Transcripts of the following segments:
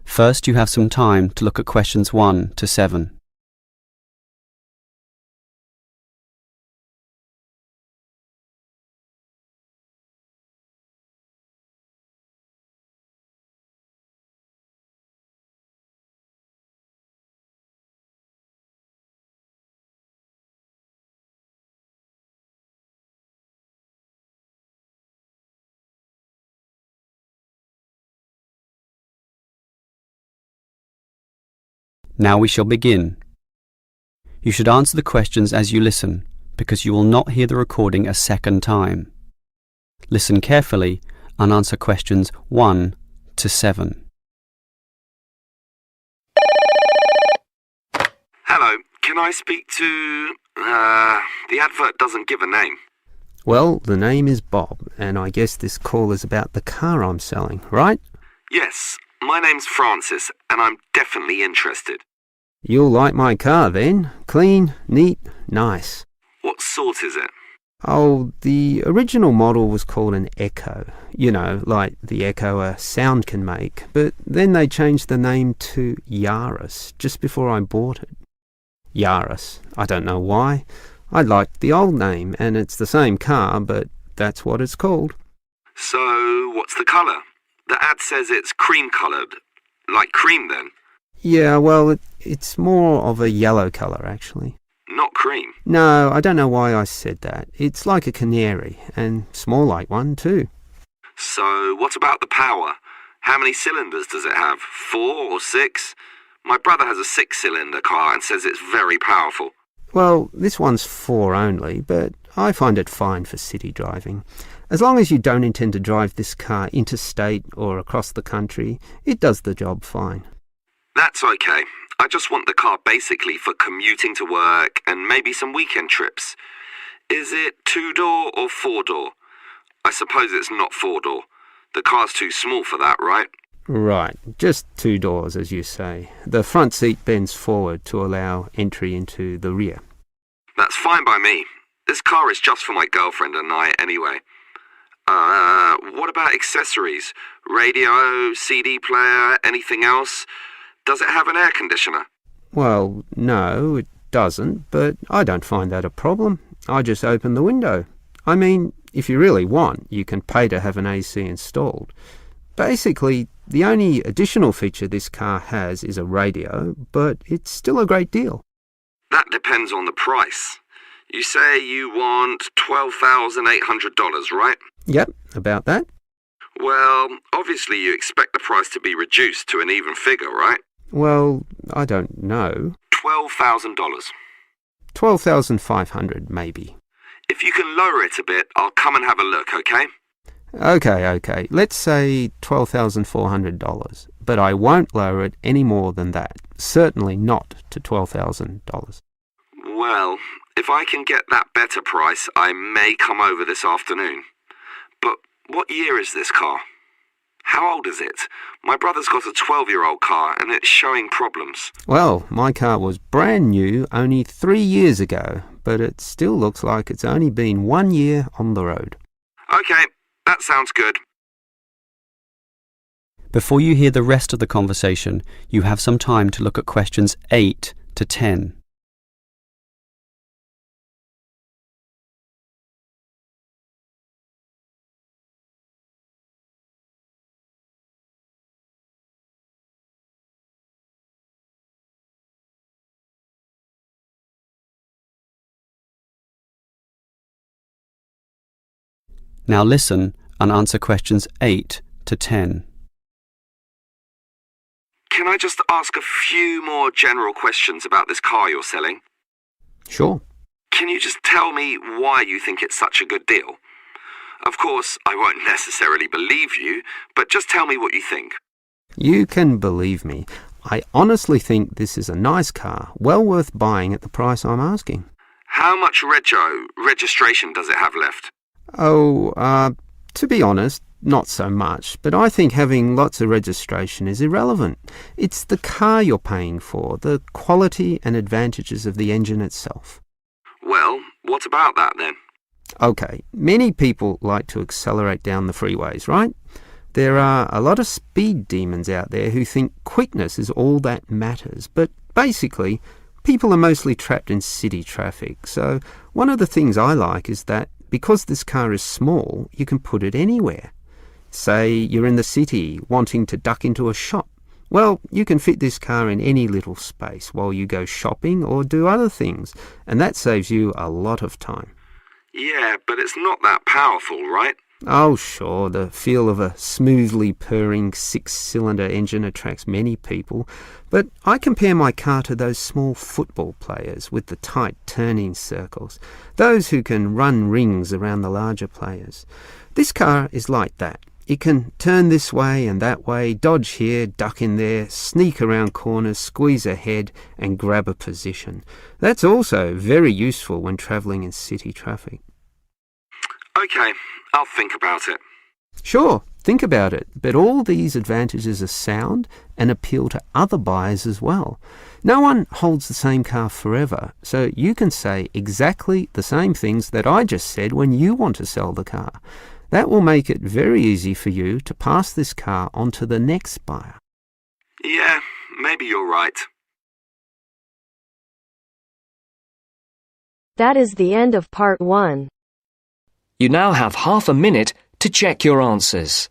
First, you have some time to look at questions 1 to 7. Now we shall begin. You should answer the questions as you listen, because you will not hear the recording a second time. Listen carefully and answer questions 1 to 7. Hello, can I speak to... the advert doesn't give a name. Well, the name is Bob, and I guess this call is about the car I'm selling, right? Yes, my name's Francis, and I'm definitely interested. You'll like my car then. Clean, neat, nice. What sort is it? Oh, the original model was called an Echo. You know, like the echo a sound can make. But then they changed the name to Yaris just before I bought it. Yaris. I don't know why. I liked the old name, and it's the same car, but that's what it's called. So, what's the colour? The ad says it's cream-coloured. Like cream, then? Yeah, well, it's more of a yellow colour, actually. Not cream? No, I don't know why I said that. It's like a canary, and small like one, too. So, what about the power? How many cylinders does it have? 4 or 6? My brother has a 6-cylinder car and says it's very powerful. Well, this one's 4 only, but I find it fine for city driving. As long as you don't intend to drive this car interstate or across the country, it does the job fine. That's okay. I just want the car basically for commuting to work and maybe some weekend trips. Is it 2-door or 4-door? I suppose it's not 4-door. The car's too small for that, right? Right, just 2 doors, as you say. The front seat bends forward to allow entry into the rear. That's fine by me. This car is just for my girlfriend and I anyway. What about accessories? Radio, CD player, anything else? Does it have an air conditioner? Well, no, it doesn't, but I don't find that a problem. I just open the window. I mean, if you really want, you can pay to have an AC installed. Basically, the only additional feature this car has is a radio, but it's still a great deal. That depends on the price. You say you want $12,800, right? Yep, about that. Well, obviously you expect the price to be reduced to an even figure, right? Well, I don't know. $12,000. $12,500, maybe. If you can lower it a bit, I'll come and have a look, okay? Okay. Let's say $12,400, but I won't lower it any more than that. Certainly not to $12,000. Well, if I can get that better price, I may come over this afternoon. But what year is this car? How old is it? My brother's got a 12-year-old car and it's showing problems. Well, my car was brand new only 3 years ago, but it still looks like it's only been 1 year on the road. Okay, that sounds good. Before you hear the rest of the conversation, you have some time to look at questions 8 to 10. Now listen and answer questions 8 to 10. Can I just ask a few more general questions about this car you're selling? Sure. Can you just tell me why you think it's such a good deal? Of course, I won't necessarily believe you, but just tell me what you think. You can believe me. I honestly think this is a nice car, well worth buying at the price I'm asking. How much registration does it have left? Oh, To be honest, not so much, but I think having lots of registration is irrelevant. It's the car you're paying for, the quality and advantages of the engine itself. Well, what about that then? Okay, many people like to accelerate down the freeways, right? There are a lot of speed demons out there who think quickness is all that matters, but basically, people are mostly trapped in city traffic. So one of the things I like is that because this car is small, you can put it anywhere. Say you're in the city wanting to duck into a shop. Well, you can fit this car in any little space while you go shopping or do other things, and that saves you a lot of time. Yeah, but it's not that powerful, right? Oh, sure, the feel of a smoothly purring six-cylinder engine attracts many people, but I compare my car to those small football players with the tight turning circles, those who can run rings around the larger players. This car is like that. It can turn this way and that way, dodge here, duck in there, sneak around corners, squeeze ahead and grab a position. That's also very useful when travelling in city traffic. Okay, I'll think about it. Sure, think about it, but all these advantages are sound and appeal to other buyers as well. No one holds the same car forever, so you can say exactly the same things that I just said when you want to sell the car. That will make it very easy for you to pass this car on to the next buyer. Yeah, maybe you're right. That is the end of part 1. You now have half a minute to check your answers.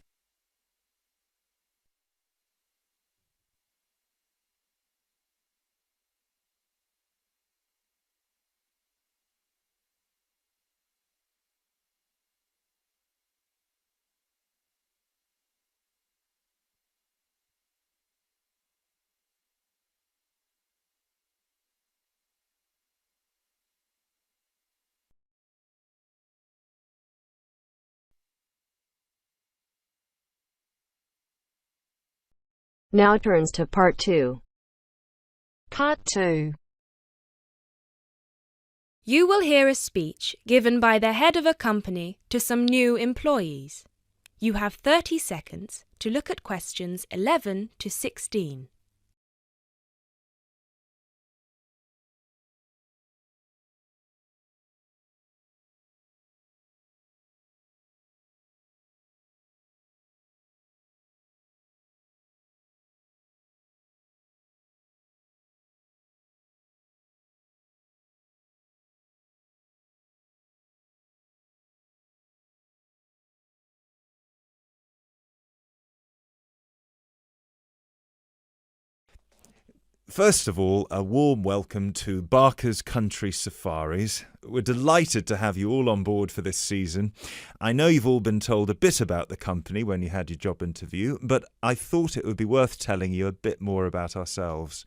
Now turns to part 2. Part 2. You will hear a speech given by the head of a company to some new employees. You have 30 seconds to look at questions 11 to 16. First of all, a warm welcome to Barker's Country Safaris. We're delighted to have you all on board for this season. I know you've all been told a bit about the company when you had your job interview, but I thought it would be worth telling you a bit more about ourselves.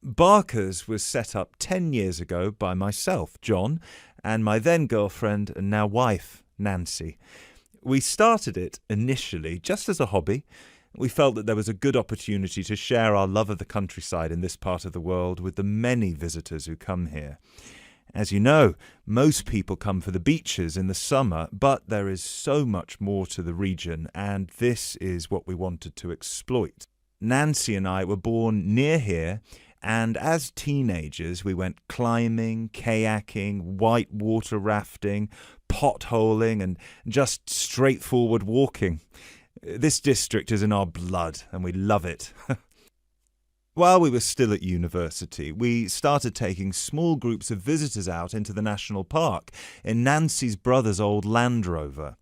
Barker's was set up 10 years ago by myself, John, and my then girlfriend and now wife, Nancy. We started it initially just as a hobby. We felt that there was a good opportunity to share our love of the countryside in this part of the world with the many visitors who come here. As you know, most people come for the beaches in the summer, but there is so much more to the region, and this is what we wanted to exploit. Nancy and I were born near here, and as teenagers we went climbing, kayaking, white water rafting, potholing, and just straightforward walking. This district is in our blood, and we love it. While we were still at university, we started taking small groups of visitors out into the national park in Nancy's brother's old Land Rover.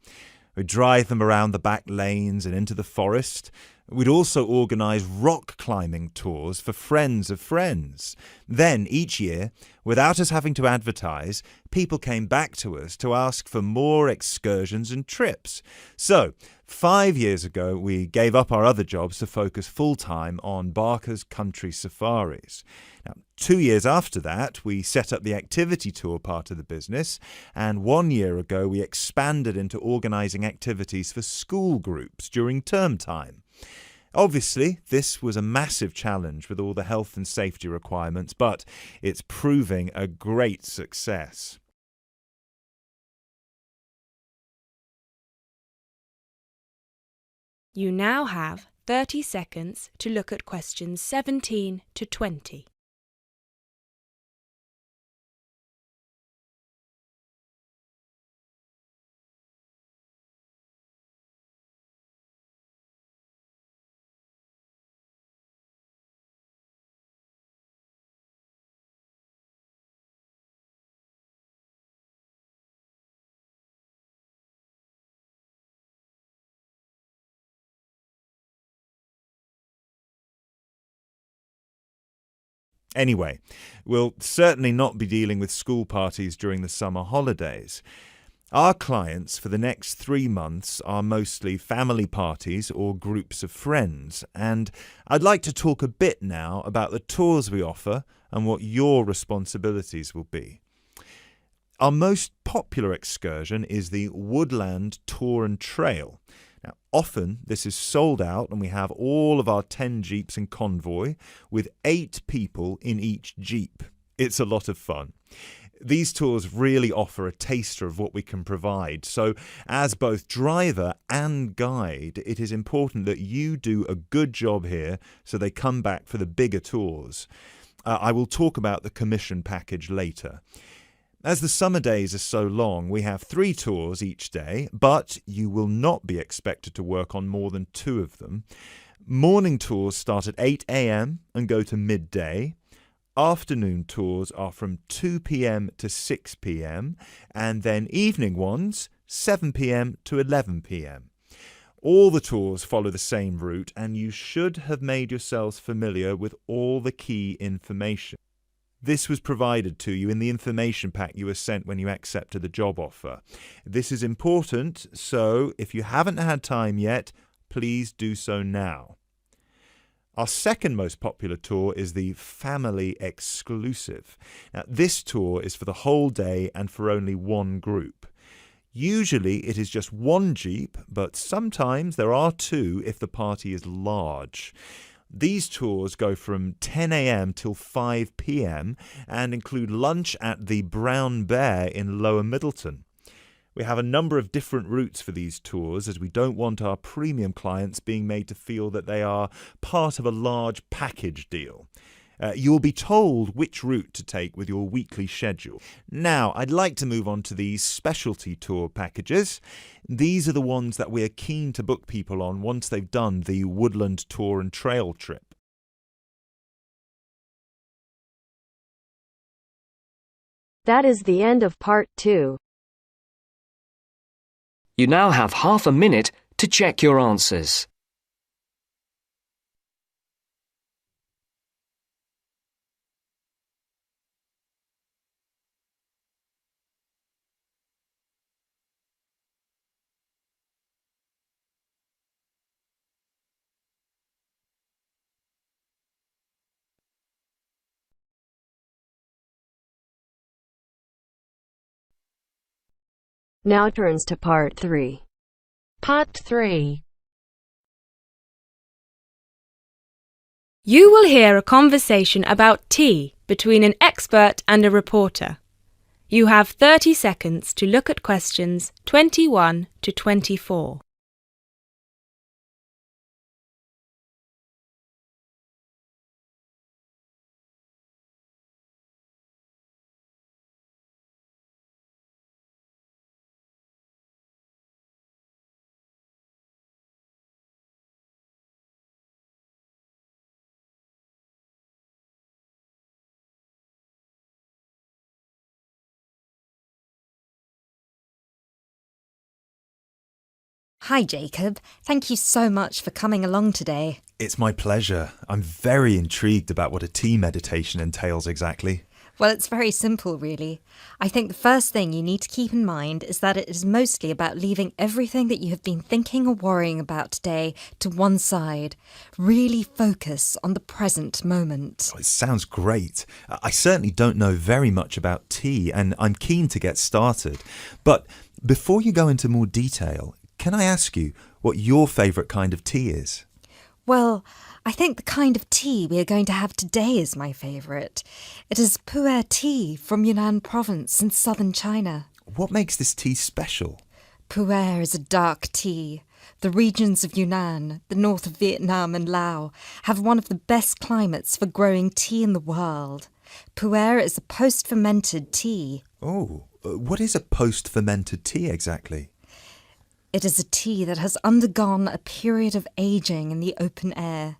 We'd drive them around the back lanes and into the forest. We'd also organise rock climbing tours for friends of friends. Then, each year, without us having to advertise, people came back to us to ask for more excursions and trips. So, 5 years ago, we gave up our other jobs to focus full-time on Barker's Country Safaris. Now, 2 years after that, we set up the activity tour part of the business, and 1 year ago, we expanded into organising activities for school groups during term time. Obviously, this was a massive challenge with all the health and safety requirements, but it's proving a great success. You now have 30 seconds to look at questions 17 to 20. Anyway, we'll certainly not be dealing with school parties during the summer holidays. Our clients for the next 3 months are mostly family parties or groups of friends, and I'd like to talk a bit now about the tours we offer and what your responsibilities will be. Our most popular excursion is the Woodland Tour and Trail. Now, often this is sold out and we have all of our 10 jeeps in convoy with 8 people in each jeep. It's a lot of fun. These tours really offer a taster of what we can provide. So as both driver and guide, it is important that you do a good job here so they come back for the bigger tours. I will talk about the commission package later. As the summer days are so long, we have 3 tours each day, but you will not be expected to work on more than 2 of them. Morning tours start at 8 a.m. and go to midday. Afternoon tours are from 2 p.m. to 6 p.m. and then evening ones 7 p.m. to 11 p.m. All the tours follow the same route and you should have made yourselves familiar with all the key information. This was provided to you in the information pack you were sent when you accepted the job offer. This is important, so if you haven't had time yet, please do so now. Our second most popular tour is the Family Exclusive. Now, this tour is for the whole day and for only one group. Usually it is just one jeep, but sometimes there are 2 if the party is large. These tours go from 10 a.m. till 5 p.m. and include lunch at the Brown Bear in Lower Middleton. We have a number of different routes for these tours as we don't want our premium clients being made to feel that they are part of a large package deal. You'll be told which route to take with your weekly schedule. Now, I'd like to move on to these specialty tour packages. These are the ones that we're keen to book people on once they've done the Woodland Tour and Trail trip. That is the end of part 2. You now have half a minute to check your answers. Now turns to part 3. Part 3. You will hear a conversation about tea between an expert and a reporter. You have 30 seconds to look at questions 21 to 24. Hi, Jacob. Thank you so much for coming along today. It's my pleasure. I'm very intrigued about what a tea meditation entails exactly. Well, it's very simple, really. I think the first thing you need to keep in mind is that it is mostly about leaving everything that you have been thinking or worrying about today to one side. Really focus on the present moment. Oh, it sounds great. I certainly don't know very much about tea and I'm keen to get started. But before you go into more detail, can I ask you what your favourite kind of tea is? Well, I think the kind of tea we are going to have today is my favourite. It is pu'er tea from Yunnan province in southern China. What makes this tea special? Pu'er is a dark tea. The regions of Yunnan, the north of Vietnam and Laos, have one of the best climates for growing tea in the world. Pu'er is a post-fermented tea. Oh, what is a post-fermented tea exactly? It is a tea that has undergone a period of aging in the open air.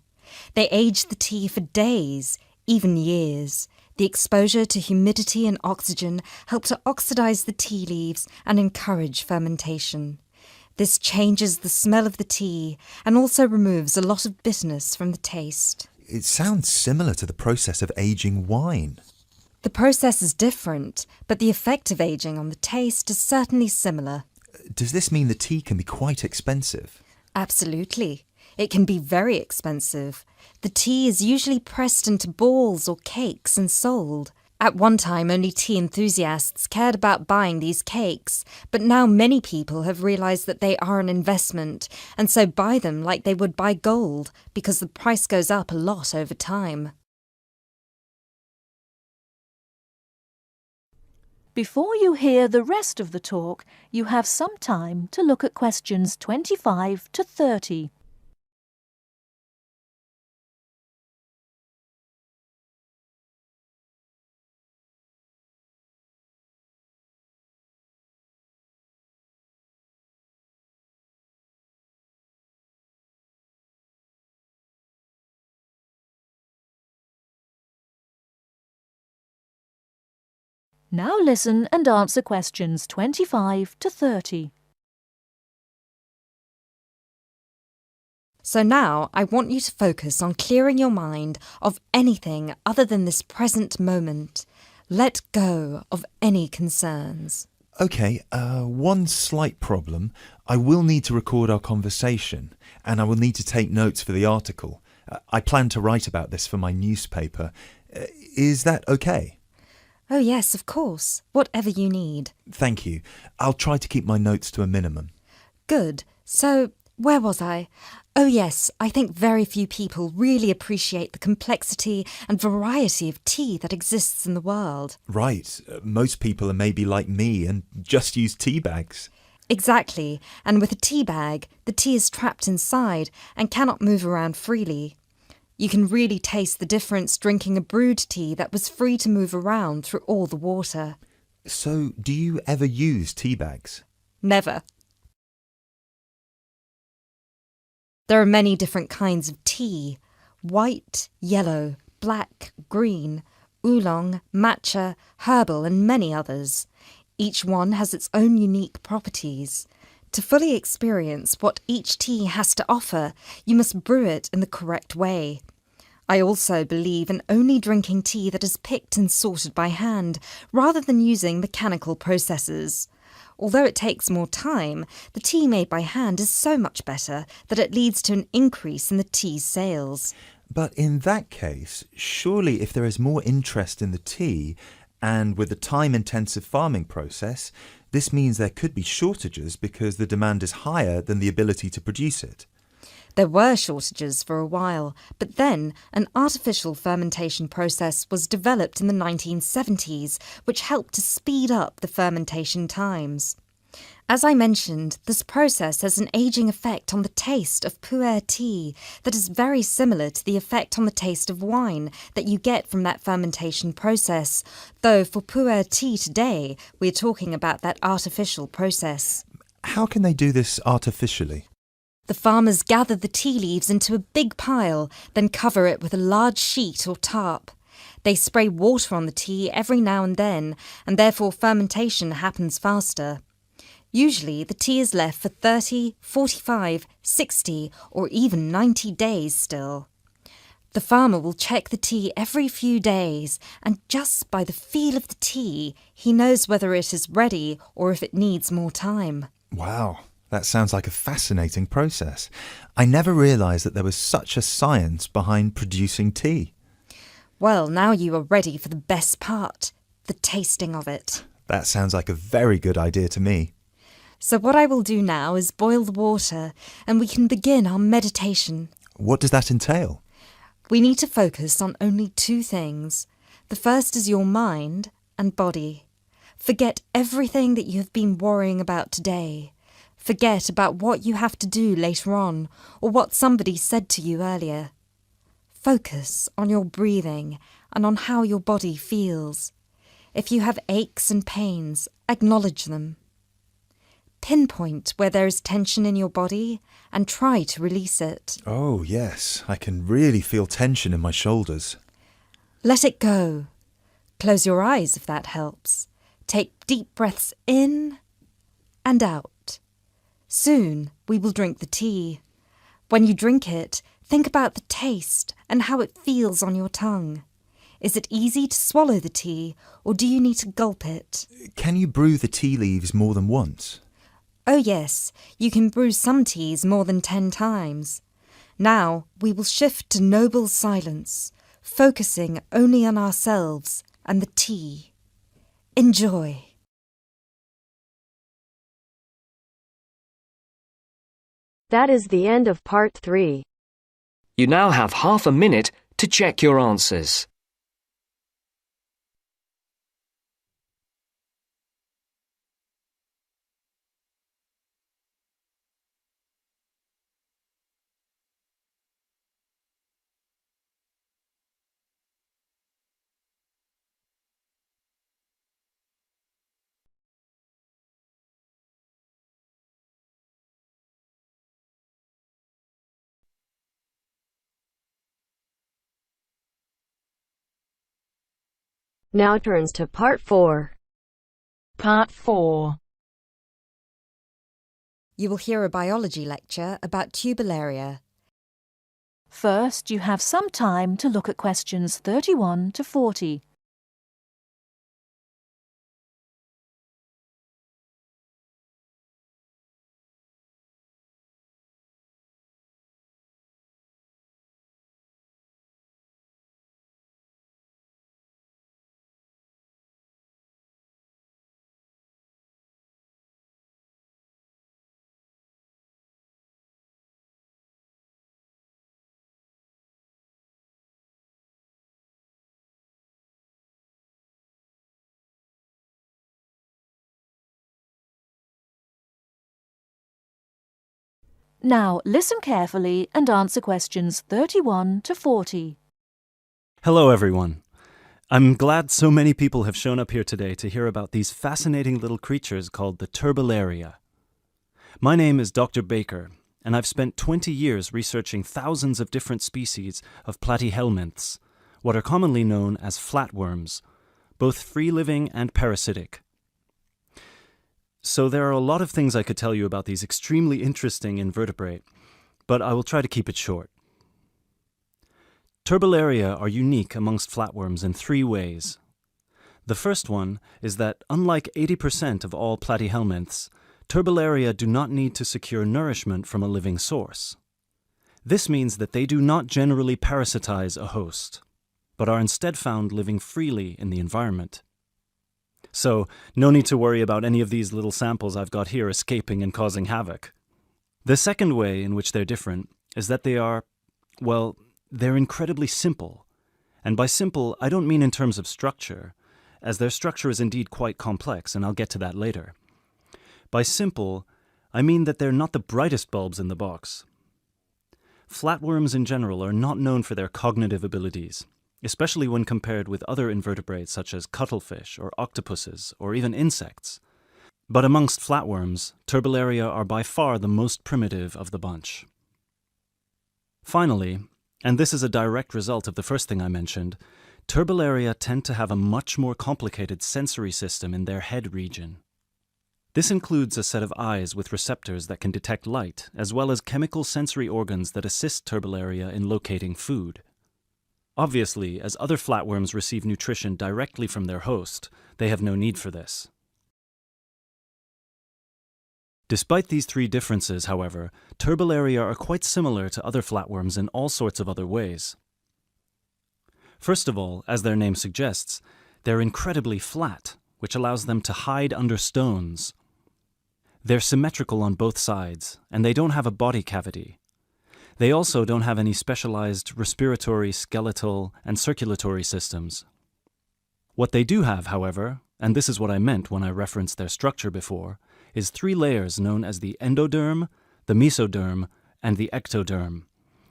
They age the tea for days, even years. The exposure to humidity and oxygen help to oxidize the tea leaves and encourage fermentation. This changes the smell of the tea and also removes a lot of bitterness from the taste. It sounds similar to the process of aging wine. The process is different, but the effect of aging on the taste is certainly similar. Does this mean the tea can be quite expensive? Absolutely. It can be very expensive. The tea is usually pressed into balls or cakes and sold. At one time, only tea enthusiasts cared about buying these cakes, but now many people have realised that they are an investment, and so buy them like they would buy gold, because the price goes up a lot over time. Before you hear the rest of the talk, you have some time to look at questions 25 to 30. Now listen and answer questions 25 to 30. So now I want you to focus on clearing your mind of anything other than this present moment. Let go of any concerns. Okay, one slight problem. I will need to record our conversation, and I will need to take notes for the article. I plan to write about this for my newspaper. Is that okay? Oh yes, of course. Whatever you need. Thank you. I'll try to keep my notes to a minimum. Good. So, where was I? Oh yes, I think very few people really appreciate the complexity and variety of tea that exists in the world. Right. Most people are maybe like me and just use tea bags. Exactly. And with a tea bag, the tea is trapped inside and cannot move around freely. You can really taste the difference drinking a brewed tea that was free to move around through all the water. So, do you ever use tea bags? Never. There are many different kinds of tea: white, yellow, black, green, oolong, matcha, herbal and many others. Each one has its own unique properties. To fully experience what each tea has to offer, you must brew it in the correct way. I also believe in only drinking tea that is picked and sorted by hand, rather than using mechanical processes. Although it takes more time, the tea made by hand is so much better that it leads to an increase in the tea's sales. But in that case, surely if there is more interest in the tea, and with the time-intensive farming process, this means there could be shortages because the demand is higher than the ability to produce it. There were shortages for a while, but then an artificial fermentation process was developed in the 1970s, which helped to speed up the fermentation times. As I mentioned, this process has an aging effect on the taste of pu'er tea that is very similar to the effect on the taste of wine that you get from that fermentation process, though for pu'er tea today, we're talking about that artificial process. How can they do this artificially? The farmers gather the tea leaves into a big pile, then cover it with a large sheet or tarp. They spray water on the tea every now and then, and therefore fermentation happens faster. Usually, the tea is left for 30, 45, 60 or even 90 days still. The farmer will check the tea every few days, and just by the feel of the tea, he knows whether it is ready or if it needs more time. Wow, that sounds like a fascinating process. I never realised that there was such a science behind producing tea. Well, now you are ready for the best part, the tasting of it. That sounds like a very good idea to me. So what I will do now is boil the water, and we can begin our meditation. What does that entail? We need to focus on only two things. The first is your mind and body. Forget everything that you have been worrying about today. Forget about what you have to do later on or what somebody said to you earlier. Focus on your breathing and on how your body feels. If you have aches and pains, acknowledge them. Pinpoint where there is tension in your body and try to release it. Oh, yes, I can really feel tension in my shoulders. Let it go. Close your eyes if that helps. Take deep breaths in and out. Soon we will drink the tea. When you drink it, think about the taste and how it feels on your tongue. Is it easy to swallow the tea, or do you need to gulp it? Can you brew the tea leaves more than once? Oh yes, you can brew some teas more than 10 times. Now we will shift to noble silence, focusing only on ourselves and the tea. Enjoy. That is the end of part 3. You now have half a minute to check your answers. Now turns to part 4. Part 4. You will hear a biology lecture about tubellaria. First, you have some time to look at questions 31 to 40. Now, listen carefully and answer questions 31 to 40. Hello, everyone. I'm glad so many people have shown up here today to hear about these fascinating little creatures called the turbellaria. My name is Dr. Baker, and I've spent 20 years researching thousands of different species of platyhelminths, what are commonly known as flatworms, both free-living and parasitic. So there are a lot of things I could tell you about these extremely interesting invertebrate, but I will try to keep it short. Turbellaria are unique amongst flatworms in 3 ways. The first one is that, unlike 80% of all platyhelminths, turbellaria do not need to secure nourishment from a living source. This means that they do not generally parasitize a host, but are instead found living freely in the environment. So, no need to worry about any of these little samples I've got here escaping and causing havoc. The second way in which they're different is that they are, well, they're incredibly simple. And by simple, I don't mean in terms of structure, as their structure is indeed quite complex, and I'll get to that later. By simple, I mean that they're not the brightest bulbs in the box. Flatworms in general are not known for their cognitive abilities, especially when compared with other invertebrates such as cuttlefish or octopuses or even insects. But amongst flatworms, turbellaria are by far the most primitive of the bunch. Finally, and this is a direct result of the first thing I mentioned, turbellaria tend to have a much more complicated sensory system in their head region. This includes a set of eyes with receptors that can detect light, as well as chemical sensory organs that assist turbellaria in locating food. Obviously, as other flatworms receive nutrition directly from their host, they have no need for this. Despite these 3 differences, however, turbellaria are quite similar to other flatworms in all sorts of other ways. First of all, as their name suggests, they're incredibly flat, which allows them to hide under stones. They're symmetrical on both sides, and they don't have a body cavity. They also don't have any specialized respiratory, skeletal, and circulatory systems. What they do have, however, and this is what I meant when I referenced their structure before, is 3 layers known as the endoderm, the mesoderm, and the ectoderm,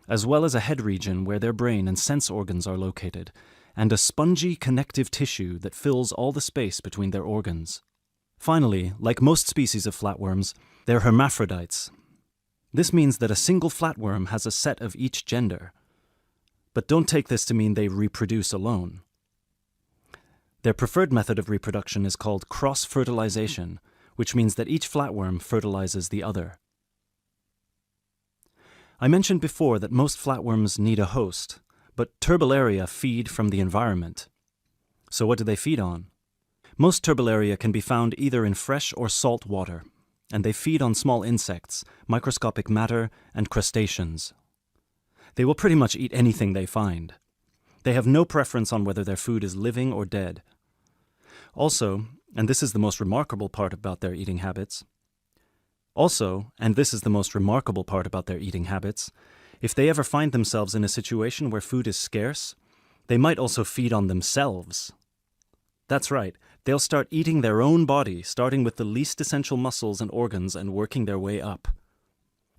as well as a head region where their brain and sense organs are located, and a spongy connective tissue that fills all the space between their organs. Finally, like most species of flatworms, they're hermaphrodites. This means that a single flatworm has a set of each gender. But don't take this to mean they reproduce alone. Their preferred method of reproduction is called cross-fertilization, which means that each flatworm fertilizes the other. I mentioned before that most flatworms need a host, but Turbellaria feed from the environment. So what do they feed on? Most Turbellaria can be found either in fresh or salt water, and they feed on small insects, microscopic matter, and crustaceans. They will pretty much eat anything they find. They have no preference on whether their food is living or dead. Also, and this is the most remarkable part about their eating habits, if they ever find themselves in a situation where food is scarce, they might also feed on themselves. That's right, they'll start eating their own body, starting with the least essential muscles and organs and working their way up.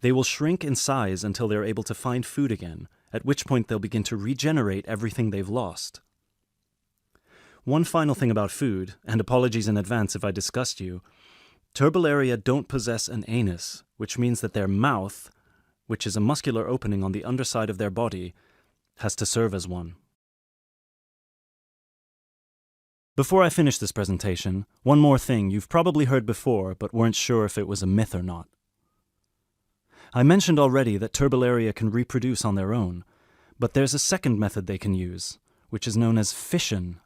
They will shrink in size until they're able to find food again, at which point they'll begin to regenerate everything they've lost. One final thing about food, and apologies in advance if I disgust you, Turbellaria don't possess an anus, which means that their mouth, which is a muscular opening on the underside of their body, has to serve as one. Before I finish this presentation, one more thing you've probably heard before but weren't sure if it was a myth or not. I mentioned already that Turbellaria can reproduce on their own, but there's a second method they can use, which is known as fission